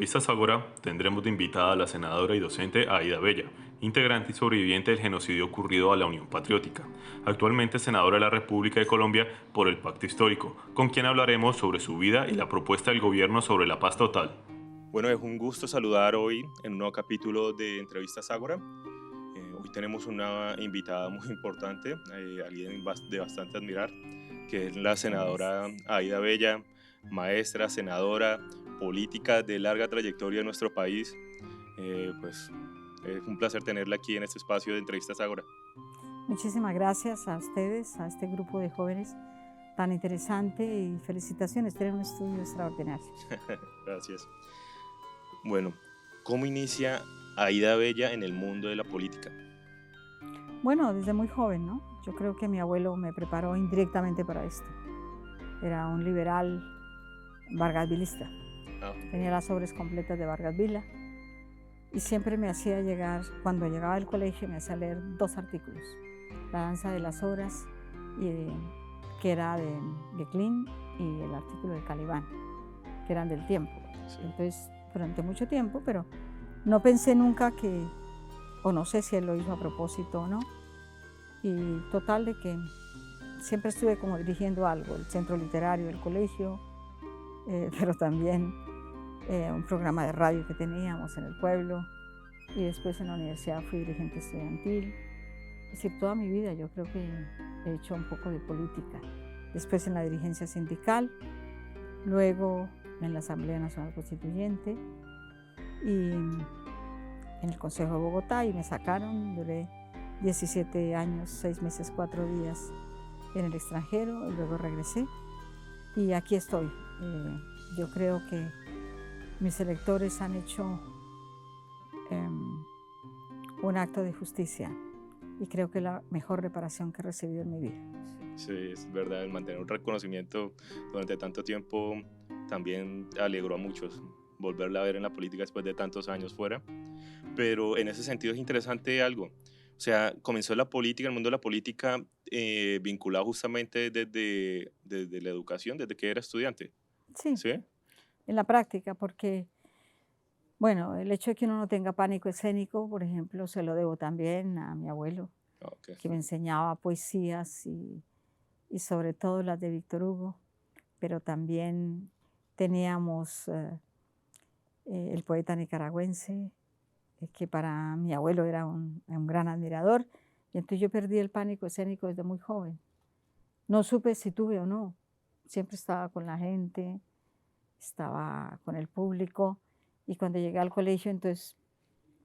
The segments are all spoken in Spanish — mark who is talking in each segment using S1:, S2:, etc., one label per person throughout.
S1: Entrevistas Ágora tendremos de invitada a la senadora y docente Aída Bella, integrante y sobreviviente del genocidio ocurrido a la Unión Patriótica, actualmente senadora de la República de Colombia por el Pacto Histórico, con quien hablaremos sobre su vida y la propuesta del gobierno sobre la paz total.
S2: Bueno, es un gusto saludar hoy en un nuevo capítulo de Entrevistas Ágora. Hoy tenemos una invitada muy importante, alguien de bastante admirar, que es la
S3: Muchas gracias.
S2: senadora Aída Bella, maestra, senadora, política de larga trayectoria en nuestro país. Pues es un placer tenerla aquí en este espacio de Entrevistas Ágora.
S3: Muchísimas gracias a ustedes, a este grupo de jóvenes tan interesante y felicitaciones, tienen un estudio extraordinario.
S2: Gracias. Bueno, ¿cómo inicia Aída Bella en el mundo de la política?
S3: Bueno, desde muy joven, ¿no? Yo creo que mi abuelo me preparó indirectamente para esto. Era un liberal vargasvilista. Tenía las obras completas de Vargas Vila y siempre me hacía llegar, cuando llegaba al colegio, me hacía leer 2 artículos. La danza de las horas, que era de Klein, y el artículo de Calibán, que eran del tiempo.
S2: Sí.
S3: Entonces, durante mucho tiempo, pero no pensé nunca que, o no sé si él lo hizo a propósito o no, y total de que siempre estuve como dirigiendo algo, el centro literario del colegio, pero también un programa de radio que teníamos en el pueblo, y después en la universidad fui dirigente estudiantil. Es decir, toda mi vida yo creo que he hecho un poco de política. Después en la dirigencia sindical, luego en la Asamblea Nacional Constituyente y en el Consejo de Bogotá, y me sacaron, duré 17 años, 6 meses, 4 días en el extranjero, y luego regresé y aquí estoy. Yo creo que mis electores han hecho un acto de justicia y creo que es la mejor reparación que he recibido en mi vida.
S2: Sí, es verdad, el mantener un reconocimiento durante tanto tiempo también alegró a muchos volverla a ver en la política después de tantos años fuera. Pero en ese sentido es interesante algo. O sea, comenzó la política, el mundo de la política, vinculado justamente desde la educación, desde que era estudiante.
S3: Sí,
S2: ¿Sí?
S3: en la práctica, porque, bueno, el hecho de que uno no tenga pánico escénico, por ejemplo, se lo debo también a mi abuelo,
S2: Ok.
S3: que me enseñaba poesías y sobre todo las de Víctor Hugo, pero también teníamos el poeta nicaragüense, que para mi abuelo era un gran admirador, y entonces yo perdí el pánico escénico desde muy joven. No supe si tuve o no, siempre estaba con la gente, estaba con el público, y cuando llegué al colegio, entonces,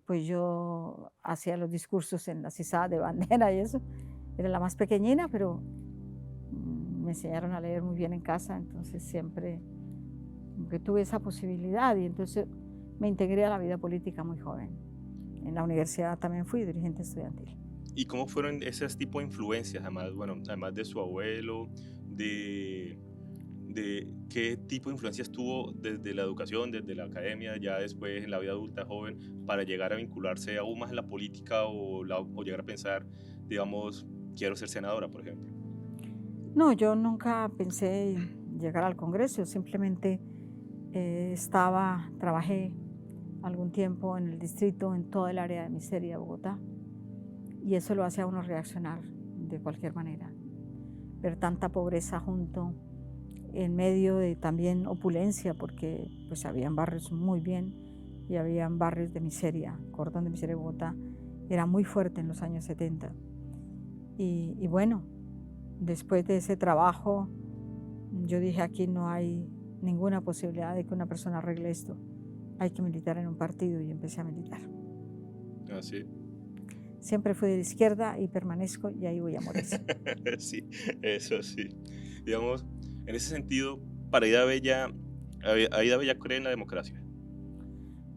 S3: pues yo hacía los discursos en las izadas de bandera y eso. Era la más pequeñina, pero me enseñaron a leer muy bien en casa, entonces siempre como que tuve esa posibilidad y entonces me integré a la vida política muy joven. En la universidad también fui dirigente estudiantil.
S2: ¿Y cómo fueron esos tipos de influencias, además, bueno, además de su abuelo, de, de qué tipo de influencias tuvo desde la educación, desde la academia, ya después en la vida adulta joven, para llegar a vincularse aún más en la política o llegar a pensar, digamos, quiero ser senadora, por ejemplo?
S3: No, yo nunca pensé llegar al Congreso, simplemente trabajé algún tiempo en el distrito, en toda el área de miseria de Bogotá, y eso lo hace a uno reaccionar de cualquier manera. Ver tanta pobreza junto, en medio de también opulencia, porque pues habían barrios muy bien y habían barrios de miseria. Cordón de Miseria de Bogotá era muy fuerte en los años 70. Y bueno, después de ese trabajo, yo dije, aquí no hay ninguna posibilidad de que una persona arregle esto. Hay que militar en un partido y empecé a militar.
S2: Así.
S3: Siempre fui de la izquierda y permanezco y ahí voy a morir.
S2: Sí, eso sí. Digamos, en ese sentido, para Aida Bella cree en la democracia.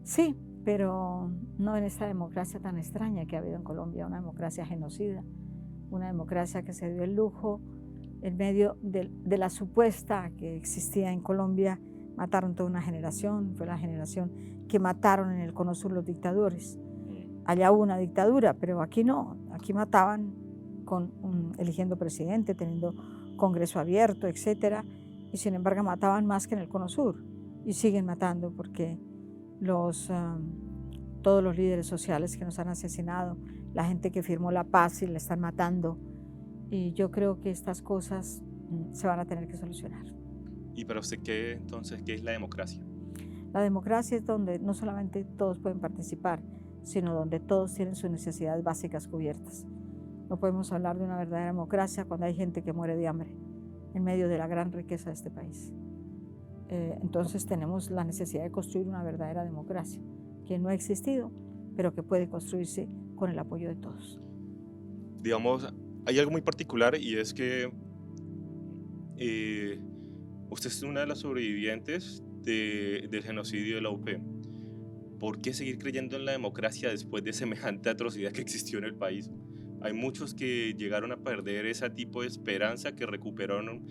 S3: Sí, pero no en esta democracia tan extraña que ha habido en Colombia, una democracia genocida, una democracia que se dio el lujo, en medio de la supuesta que existía en Colombia, mataron toda una generación, fue la generación que mataron en el Cono Sur los dictadores. Allá hubo una dictadura, pero aquí no, aquí mataban eligiendo presidente, teniendo congreso abierto, etcétera, y sin embargo mataban más que en el Cono Sur, y siguen matando porque todos los líderes sociales que nos han asesinado, la gente que firmó la paz y la están matando. Y yo creo que estas cosas se van a tener que solucionar.
S2: ¿Y para usted qué es la democracia?
S3: La democracia es donde no solamente todos pueden participar, sino donde todos tienen sus necesidades básicas cubiertas. No podemos hablar de una verdadera democracia cuando hay gente que muere de hambre en medio de la gran riqueza de este país. Entonces tenemos la necesidad de construir una verdadera democracia que no ha existido, pero que puede construirse con el apoyo de todos.
S2: Digamos, hay algo muy particular y es que usted es una de las sobrevivientes del genocidio de la UP. ¿Por qué seguir creyendo en la democracia después de semejante atrocidad que existió en el país? Hay muchos que llegaron a perder ese tipo de esperanza que recuperaron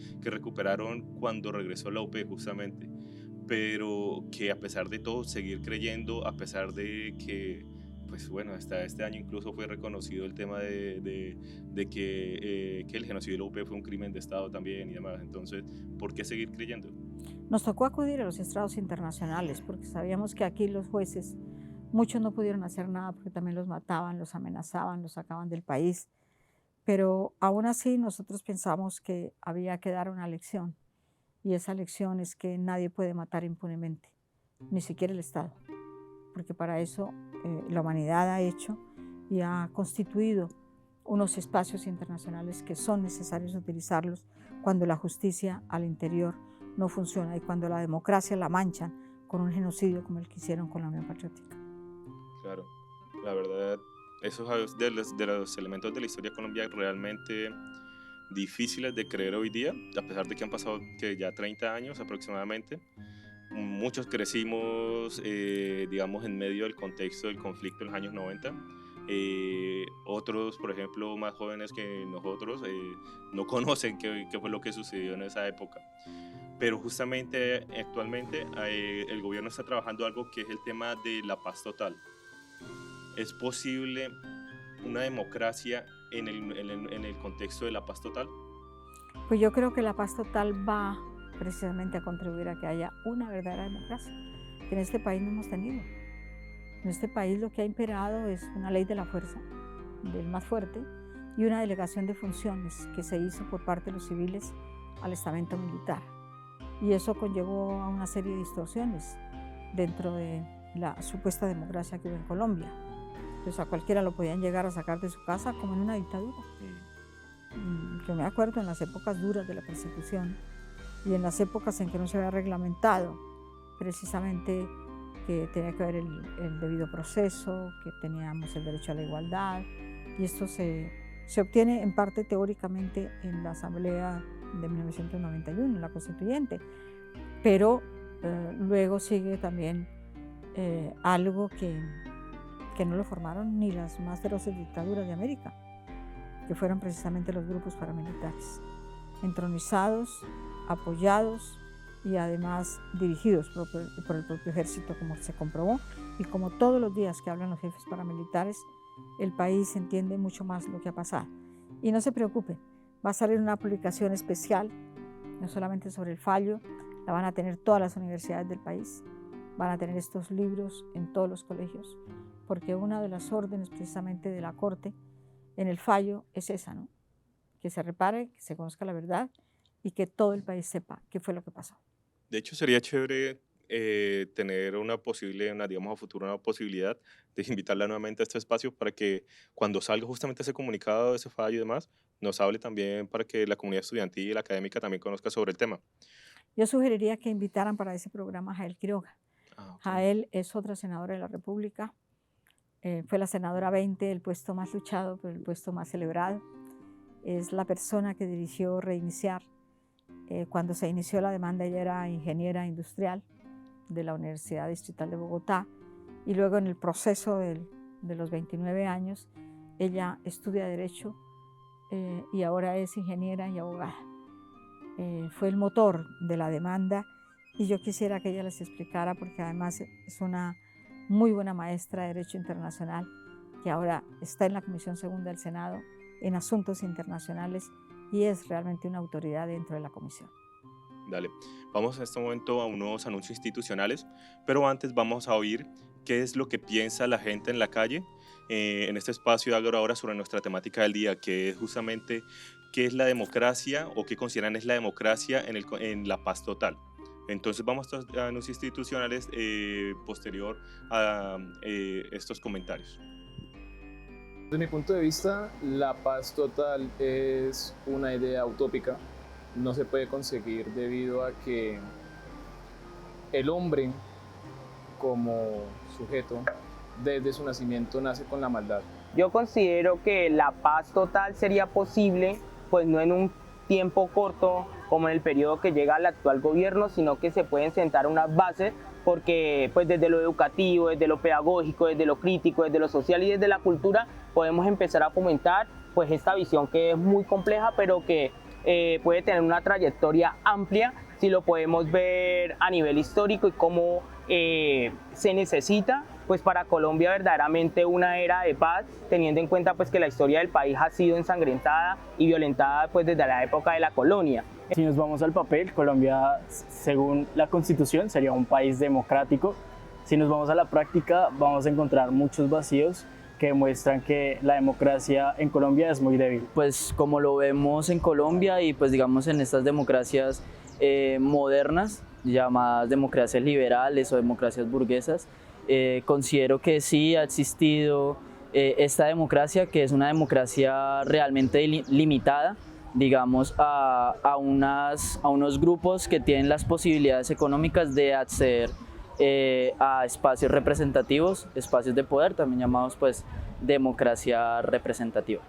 S2: cuando regresó la UP justamente, pero que a pesar de todo seguir creyendo, a pesar de que, pues bueno, hasta este año incluso fue reconocido el tema de que el genocidio de la UP fue un crimen de Estado también y demás. Entonces, ¿por qué seguir creyendo?
S3: Nos tocó acudir a los estrados internacionales porque sabíamos que aquí los jueces, muchos no pudieron hacer nada porque también los mataban, los amenazaban, los sacaban del país. Pero aún así nosotros pensamos que había que dar una lección. Y esa lección es que nadie puede matar impunemente, ni siquiera el Estado. Porque para eso la humanidad ha hecho y ha constituido unos espacios internacionales que son necesarios utilizarlos cuando la justicia al interior no funciona y cuando la democracia la manchan con un genocidio como el que hicieron con la Unión Patriótica.
S2: Claro, la verdad, eso es de los elementos de la historia colombiana realmente difíciles de creer hoy día, a pesar de que han pasado que ya 30 años aproximadamente. Muchos crecimos, digamos, en medio del contexto del conflicto de los años 90. Otros, por ejemplo, más jóvenes que nosotros, no conocen qué fue lo que sucedió en esa época. Pero justamente actualmente el gobierno está trabajando algo que es el tema de la paz total. ¿Es posible una democracia en el contexto de la paz total?
S3: Pues yo creo que la paz total va precisamente a contribuir a que haya una verdadera democracia, que en este país no hemos tenido. En este país lo que ha imperado es una ley de la fuerza, del más fuerte, y una delegación de funciones que se hizo por parte de los civiles al estamento militar. Y eso conllevó a una serie de distorsiones dentro de la supuesta democracia que hubo en Colombia. Entonces a cualquiera lo podían llegar a sacar de su casa como en una dictadura. Yo me acuerdo en las épocas duras de la persecución y en las épocas en que no se había reglamentado precisamente que tenía que haber el debido proceso, que teníamos el derecho a la igualdad, y esto se obtiene en parte teóricamente en la Asamblea de 1991, en la Constituyente, pero luego sigue también algo que no lo formaron ni las más feroces dictaduras de América, que fueron precisamente los grupos paramilitares, entronizados, apoyados y además dirigidos por el propio ejército, como se comprobó, y como todos los días que hablan los jefes paramilitares, el país entiende mucho más lo que ha pasado. Y no se preocupen, va a salir una publicación especial, no solamente sobre el fallo, la van a tener todas las universidades del país, van a tener estos libros en todos los colegios, porque una de las órdenes precisamente de la Corte en el fallo es esa, ¿no? Que se repare, que se conozca la verdad y que todo el país sepa qué fue lo que pasó.
S2: De hecho, sería chévere tener digamos, a futuro una posibilidad de invitarla nuevamente a este espacio para que cuando salga justamente ese comunicado, ese fallo y demás, nos hable también para que la comunidad estudiantil y la académica también conozca sobre el tema.
S3: Yo sugeriría que invitaran para ese programa a Jael Quiroga.
S2: Okay.
S3: Jael es otra senadora de la República, fue la senadora 20, el puesto más luchado, pero el puesto más celebrado. Es la persona que dirigió Reiniciar. Cuando se inició la demanda, ella era ingeniera industrial de la Universidad Distrital de Bogotá, y luego en el proceso de los 29 años, ella estudia Derecho y ahora es ingeniera y abogada. Fue el motor de la demanda y yo quisiera que ella les explicara, porque además es una muy buena maestra de Derecho Internacional que ahora está en la Comisión Segunda del Senado en Asuntos Internacionales y es realmente una autoridad dentro de la comisión.
S2: Dale. Vamos en este momento a unos anuncios institucionales, pero antes vamos a oír qué es lo que piensa la gente en la calle en este espacio de Ágora ahora sobre nuestra temática del día, que es justamente qué es la democracia o qué consideran es la democracia en la paz total. Entonces vamos a estos anuncios institucionales posterior a estos comentarios.
S4: Desde mi punto de vista, la paz total es una idea utópica. No se puede conseguir debido a que el hombre como sujeto desde su nacimiento nace con la maldad.
S5: Yo considero que la paz total sería posible, pues no en un tiempo corto como en el periodo que llega al actual gobierno, sino que se pueden sentar unas bases porque pues desde lo educativo, desde lo pedagógico, desde lo crítico, desde lo social y desde la cultura podemos empezar a fomentar pues esta visión que es muy compleja pero que puede tener una trayectoria amplia si lo podemos ver a nivel histórico y cómo se necesita pues para Colombia verdaderamente una era de paz, teniendo en cuenta pues que la historia del país ha sido ensangrentada y violentada pues desde la época de la colonia.
S6: Si nos vamos al papel, Colombia, según la Constitución, sería un país democrático. Si nos vamos a la práctica, vamos a encontrar muchos vacíos que demuestran que la democracia en Colombia es muy débil.
S7: Pues como lo vemos en Colombia y pues digamos en estas democracias modernas, llamadas democracias liberales o democracias burguesas, considero que sí ha existido esta democracia, que es una democracia realmente limitada, digamos, a unos grupos que tienen las posibilidades económicas de acceder a espacios representativos, espacios de poder, también llamados pues democracia representativa.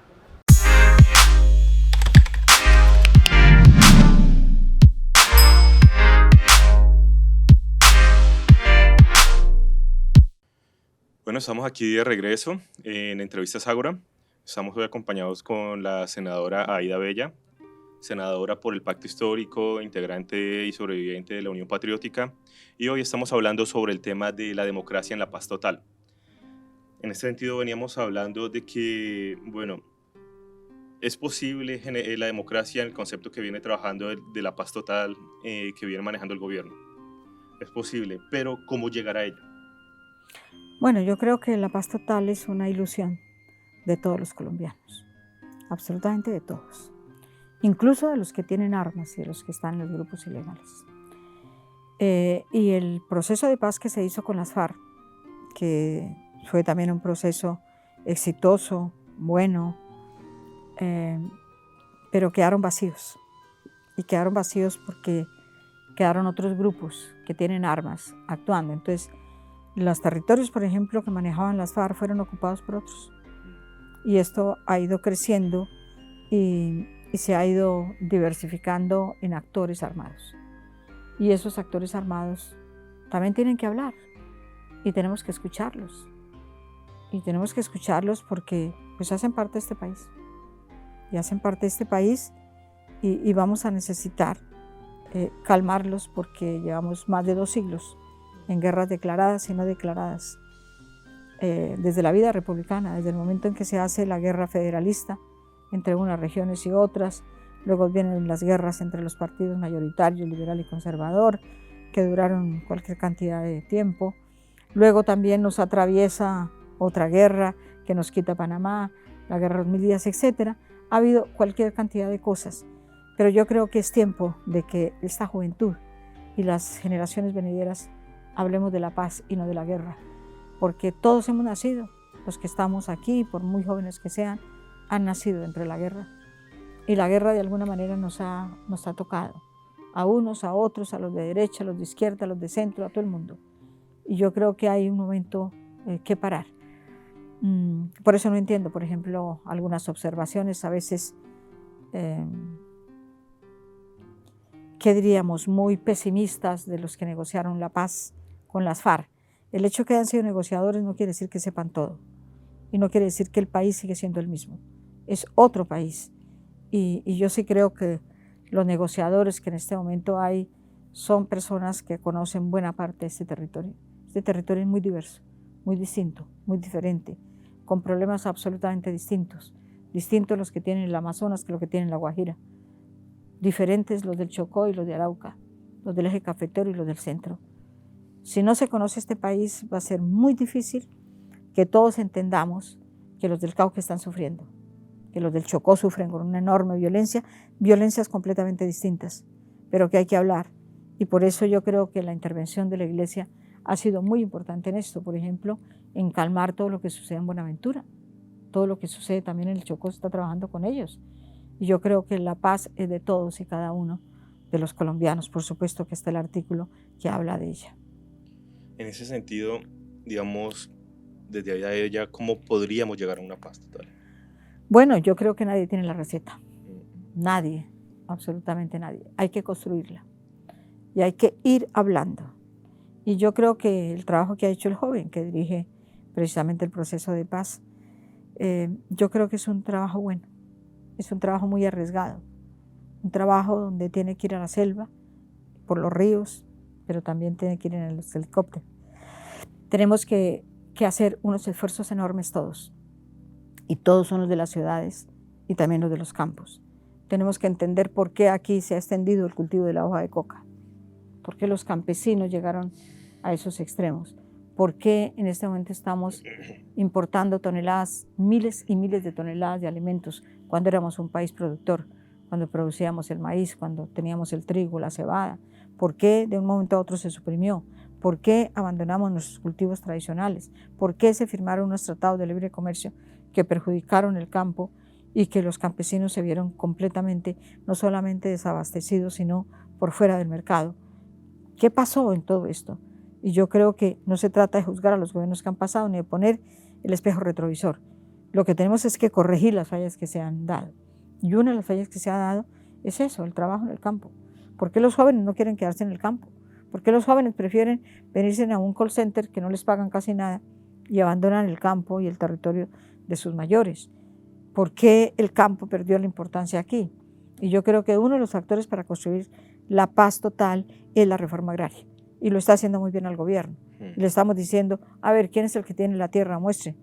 S2: Bueno, estamos aquí de regreso en Entrevistas Ágora. Estamos hoy acompañados con la senadora Aída Bella, senadora por el Pacto Histórico, integrante y sobreviviente de la Unión Patriótica, y hoy estamos hablando sobre el tema de la democracia en la paz total. En este sentido veníamos hablando de que, bueno, es posible la democracia en el concepto que viene trabajando de la paz total que viene manejando el gobierno. Es posible, pero ¿cómo llegar a ella?
S3: Bueno, yo creo que la paz total es una ilusión de todos los colombianos, absolutamente de todos, incluso de los que tienen armas y de los que están en los grupos ilegales. Y el proceso de paz que se hizo con las FARC, que fue también un proceso exitoso, bueno, pero quedaron vacíos. Y quedaron vacíos porque quedaron otros grupos que tienen armas actuando. Entonces, los territorios, por ejemplo, que manejaban las FARC fueron ocupados por otros. Y esto ha ido creciendo y se ha ido diversificando en actores armados. Y esos actores armados también tienen que hablar y tenemos que escucharlos. Y tenemos que escucharlos porque pues hacen parte de este país. Y hacen parte de este país y vamos a necesitar calmarlos porque llevamos más de 2 siglos en guerras declaradas y no declaradas. Desde la vida republicana, desde el momento en que se hace la guerra federalista entre unas regiones y otras, luego vienen las guerras entre los partidos mayoritarios, liberal y conservador, que duraron cualquier cantidad de tiempo. Luego también nos atraviesa otra guerra que nos quita Panamá, la guerra de los 1000 días, etc. Ha habido cualquier cantidad de cosas, pero yo creo que es tiempo de que esta juventud y las generaciones venideras hablemos de la paz y no de la guerra, porque todos hemos nacido, los que estamos aquí, por muy jóvenes que sean, han nacido entre la guerra. Y la guerra de alguna manera nos ha tocado, a unos, a otros, a los de derecha, a los de izquierda, a los de centro, a todo el mundo. Y yo creo que hay un momento que parar. Por eso no entiendo, por ejemplo, algunas observaciones a veces, ¿qué diríamos?, muy pesimistas de los que negociaron la paz con las FARC. El hecho de que hayan sido negociadores no quiere decir que sepan todo y no quiere decir que el país sigue siendo el mismo. Es otro país y yo sí creo que los negociadores que en este momento hay son personas que conocen buena parte de este territorio. Este territorio es muy diverso, muy distinto, muy diferente, con problemas absolutamente distintos. Distintos los que tienen el Amazonas que los que tienen la Guajira. Diferentes los del Chocó y los de Arauca. los del eje cafetero y los del centro. Si no se conoce este país, va a ser muy difícil que todos entendamos que los del Cauca están sufriendo, que los del Chocó sufren con una enorme violencia, violencias completamente distintas, pero que hay que hablar. Y por eso yo creo que la intervención de la Iglesia ha sido muy importante en esto, por ejemplo, en calmar todo lo que sucede en Buenaventura, todo lo que sucede también en el Chocó se está trabajando con ellos. Y yo creo que la paz es de todos y cada uno de los colombianos, por supuesto que está el artículo que habla de ella.
S2: En ese sentido, digamos, desde allá de ella, ¿cómo podríamos llegar a una paz total?
S3: Bueno, yo creo que nadie tiene la receta, nadie, absolutamente nadie. Hay que construirla y hay que ir hablando. Y yo creo que el trabajo que ha hecho el joven que dirige precisamente el proceso de paz, yo creo que es un trabajo bueno, es un trabajo muy arriesgado, un trabajo donde tiene que ir a la selva, por los ríos, pero también tiene que ir en los helicópteros. Tenemos que hacer unos esfuerzos enormes todos, y todos son los de las ciudades y también los de los campos. Tenemos que entender por qué aquí se ha extendido el cultivo de la hoja de coca, por qué los campesinos llegaron a esos extremos, por qué en este momento estamos importando toneladas, miles y miles de toneladas de alimentos, cuando éramos un país productor, cuando producíamos el maíz, cuando teníamos el trigo, la cebada. ¿Por qué de un momento a otro se suprimió? ¿Por qué abandonamos nuestros cultivos tradicionales? ¿Por qué se firmaron unos tratados de libre comercio que perjudicaron el campo y que los campesinos se vieron completamente, no solamente desabastecidos, sino por fuera del mercado? ¿Qué pasó en todo esto? Y yo creo que no se trata de juzgar a los gobiernos que han pasado ni de poner el espejo retrovisor. Lo que tenemos es que corregir las fallas que se han dado. Y una de las fallas que se ha dado es eso, el trabajo en el campo. ¿Por qué los jóvenes no quieren quedarse en el campo? ¿Por qué los jóvenes prefieren venirse a un call center que no les pagan casi nada y abandonan el campo y el territorio de sus mayores? ¿Por qué el campo perdió la importancia aquí? Y yo creo que uno de los factores para construir la paz total es la reforma agraria. Y lo está haciendo muy bien al gobierno. Y le estamos diciendo, a ver, ¿quién es el que tiene la tierra? Muestre.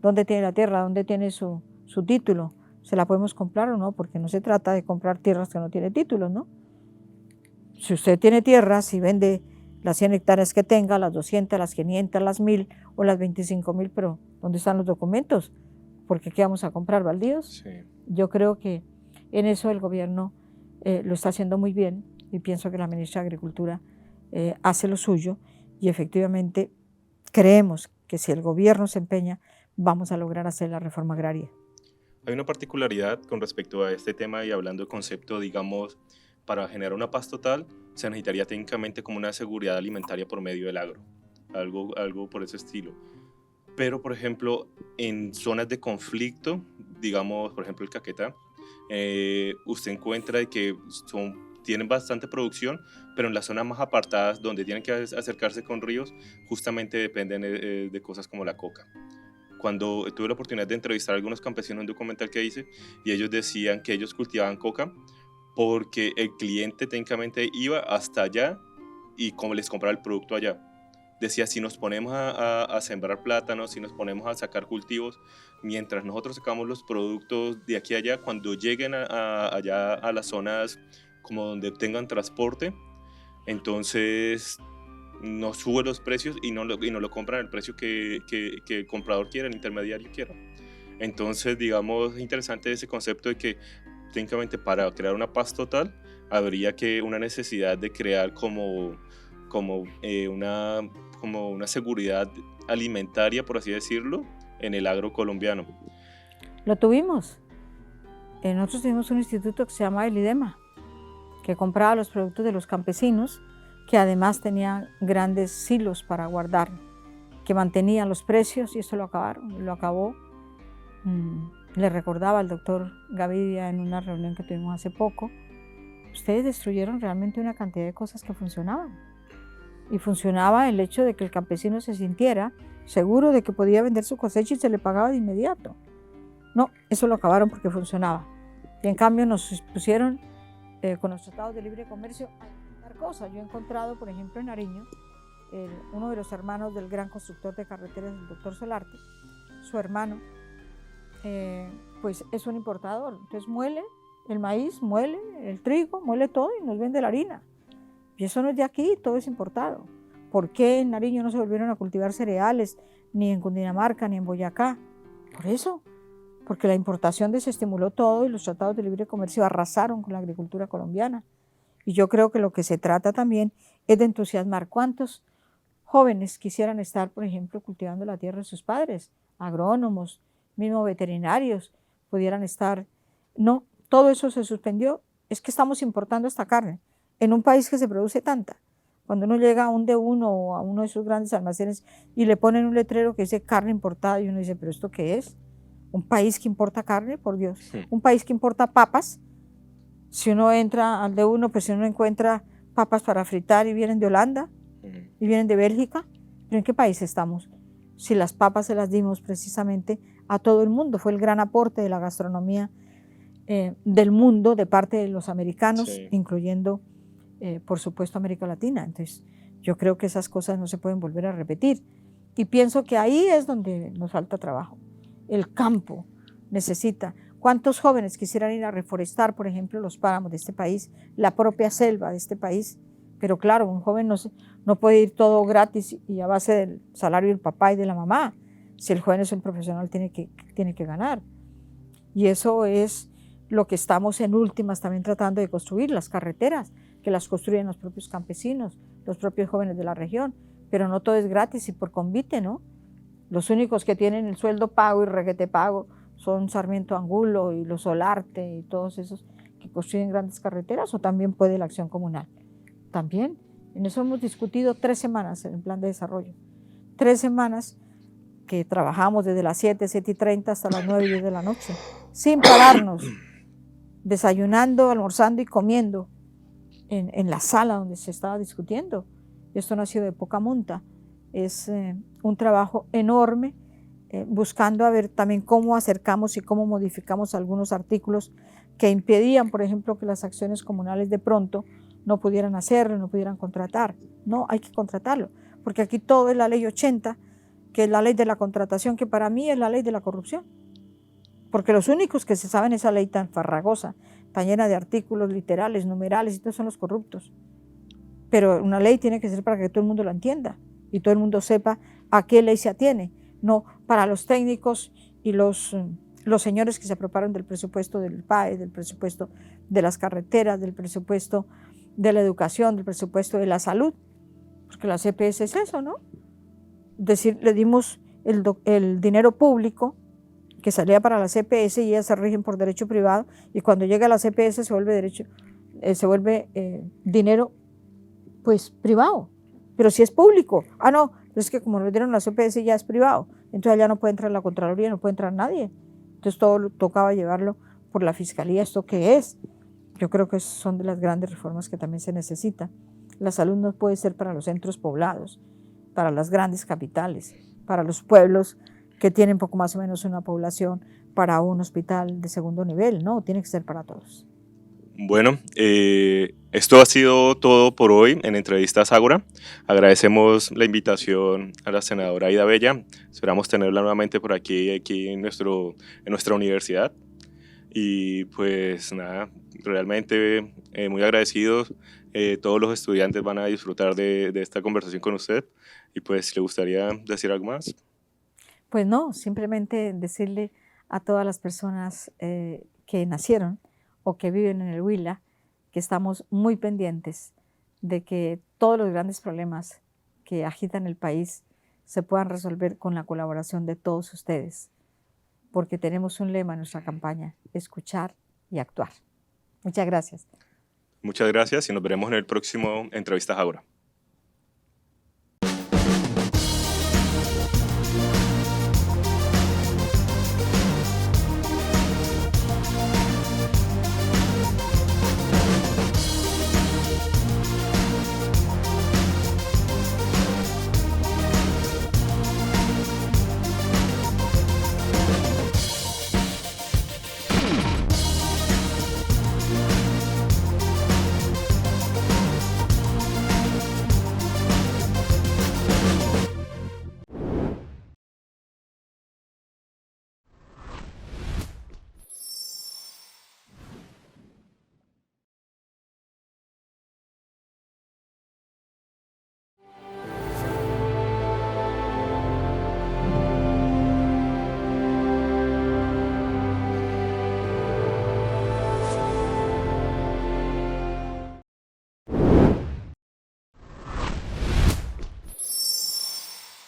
S3: ¿Dónde tiene la tierra? ¿Dónde tiene su título? ¿Se la podemos comprar o no? Porque no se trata de comprar tierras que no tienen títulos, ¿no? Si usted tiene tierras y vende las 100 hectáreas que tenga, las 200, las 500, las 1000 o las 25.000, pero ¿dónde están los documentos? Porque ¿qué vamos a comprar? ¿Baldíos?
S2: Sí.
S3: Yo creo que en eso el gobierno lo está haciendo muy bien y pienso que la ministra de Agricultura hace lo suyo y efectivamente creemos que si el gobierno se empeña vamos a lograr hacer la reforma agraria.
S2: Hay una particularidad con respecto a este tema y hablando de concepto, digamos, para generar una paz total se necesitaría técnicamente como una seguridad alimentaria por medio del agro, algo por ese estilo. Pero, por ejemplo, en zonas de conflicto, digamos, por ejemplo, el Caquetá, usted encuentra que tienen bastante producción, pero en las zonas más apartadas, donde tienen que acercarse con ríos, justamente dependen de cosas como la coca. Cuando tuve la oportunidad de entrevistar a algunos campesinos en un documental que hice, y ellos decían que ellos cultivaban coca porque el cliente técnicamente iba hasta allá y como les compraba el producto allá. Decía, si nos ponemos a sembrar plátanos, si nos ponemos a sacar cultivos, mientras nosotros sacamos los productos de aquí a allá, cuando lleguen allá a las zonas como donde tengan transporte, entonces no sube los precios y no lo compran al precio que el comprador quiera, el intermediario quiera. Entonces, digamos, es interesante ese concepto de que técnicamente para crear una paz total habría que una necesidad de crear como una seguridad alimentaria, por así decirlo, en el agro colombiano.
S3: Lo tuvimos. Nosotros tuvimos un instituto que se llama el IDEMA, que compraba los productos de los campesinos, que además tenía grandes silos para guardar, que mantenían los precios y eso lo acabó. Le recordaba al doctor Gavidia en una reunión que tuvimos hace poco, ustedes destruyeron realmente una cantidad de cosas que funcionaban. Y funcionaba el hecho de que el campesino se sintiera seguro de que podía vender su cosecha y se le pagaba de inmediato. No, eso lo acabaron porque funcionaba. Y en cambio nos pusieron con los tratados de libre comercio a inventar cosas. Yo he encontrado, por ejemplo, en Nariño, uno de los hermanos del gran constructor de carreteras, el doctor Solarte, su hermano, pues es un importador. Entonces muele el maíz, muele el trigo, muele todo y nos vende la harina. Y eso no es de aquí, todo es importado. ¿Por qué en Nariño no se volvieron a cultivar cereales, ni en Cundinamarca, ni en Boyacá? Por eso, porque la importación desestimuló todo y los tratados de libre comercio arrasaron con la agricultura colombiana. Y yo creo que lo que se trata también es de entusiasmar. ¿Cuántos jóvenes quisieran estar, por ejemplo, cultivando la tierra de sus padres? Agrónomos, mismos veterinarios, pudieran estar. No, todo eso se suspendió. Es que estamos importando esta carne en un país que se produce tanta. Cuando uno llega a un D1 o a uno de esos grandes almacenes y le ponen un letrero que dice carne importada y uno dice, ¿pero esto qué es? ¿Un país que importa carne? Por Dios.
S2: Sí.
S3: ¿Un país que importa papas? Si uno entra al D1, pues si uno encuentra papas para fritar y vienen de Holanda y vienen de Bélgica, ¿pero en qué país estamos? Si las papas se las dimos precisamente a todo el mundo, fue el gran aporte de la gastronomía del mundo de parte de los americanos,
S2: Sí.
S3: incluyendo, por supuesto, América Latina. Entonces, yo creo que esas cosas no se pueden volver a repetir. Y pienso que ahí es donde nos falta trabajo. El campo necesita. ¿Cuántos jóvenes quisieran ir a reforestar, por ejemplo, los páramos de este país, la propia selva de este país? Pero claro, un joven no puede ir todo gratis y a base del salario del papá y de la mamá. Si el joven es un profesional, tiene que ganar. Y eso es lo que estamos en últimas también tratando de construir, las carreteras, que las construyen los propios campesinos, los propios jóvenes de la región. Pero no todo es gratis y por convite, ¿no? Los únicos que tienen el sueldo pago y reguete pago son Sarmiento Angulo y los Solarte y todos esos que construyen grandes carreteras, o también puede la acción comunal. También, en eso hemos discutido 3 semanas en el plan de desarrollo. 3 semanas que trabajamos desde las 7:30 hasta las 9:10 de la noche, sin pararnos, desayunando, almorzando y comiendo en la sala donde se estaba discutiendo. Esto no ha sido de poca monta, es un trabajo enorme, buscando a ver también cómo acercamos y cómo modificamos algunos artículos que impedían, por ejemplo, que las acciones comunales de pronto no pudieran hacerlo, no pudieran contratar. No, hay que contratarlo, porque aquí todo es la ley 80, que es la ley de la contratación, que para mí es la ley de la corrupción, porque los únicos que se saben esa ley tan farragosa, tan llena de artículos literales, numerales, y todos son los corruptos. Pero una ley tiene que ser para que todo el mundo la entienda y todo el mundo sepa a qué ley se atiene, no para los técnicos y los señores que se apropiaron del presupuesto del PAE, del presupuesto de las carreteras, del presupuesto de la educación, del presupuesto de la salud, porque la CPS es eso, ¿no? Es decir, le dimos el dinero público que salía para la CPS y ellas se rigen por derecho privado, y cuando llega a la CPS se vuelve dinero pues privado. Pero si es público, no, es que como lo dieron a la CPS ya es privado, entonces allá no puede entrar la Contraloría, no puede entrar nadie. Entonces todo tocaba llevarlo por la Fiscalía. ¿Esto qué es? Yo creo que son de las grandes reformas que también se necesita. La salud no puede ser para los centros poblados, para las grandes capitales, para los pueblos que tienen poco más o menos una población, para un hospital de segundo nivel, no, tiene que ser para todos.
S2: Bueno, esto ha sido todo por hoy en Entrevistas Ágora. Agradecemos la invitación a la senadora Aída Bella. Esperamos tenerla nuevamente por aquí en nuestra universidad. Y pues nada, realmente muy agradecidos. Todos los estudiantes van a disfrutar de esta conversación con usted. Y pues, ¿le gustaría decir algo más?
S3: Pues no, simplemente decirle a todas las personas que nacieron o que viven en el Huila que estamos muy pendientes de que todos los grandes problemas que agitan el país se puedan resolver con la colaboración de todos ustedes, porque tenemos un lema en nuestra campaña: escuchar y actuar. Muchas gracias.
S2: Muchas gracias y nos veremos en el próximo Entrevistas Ágora.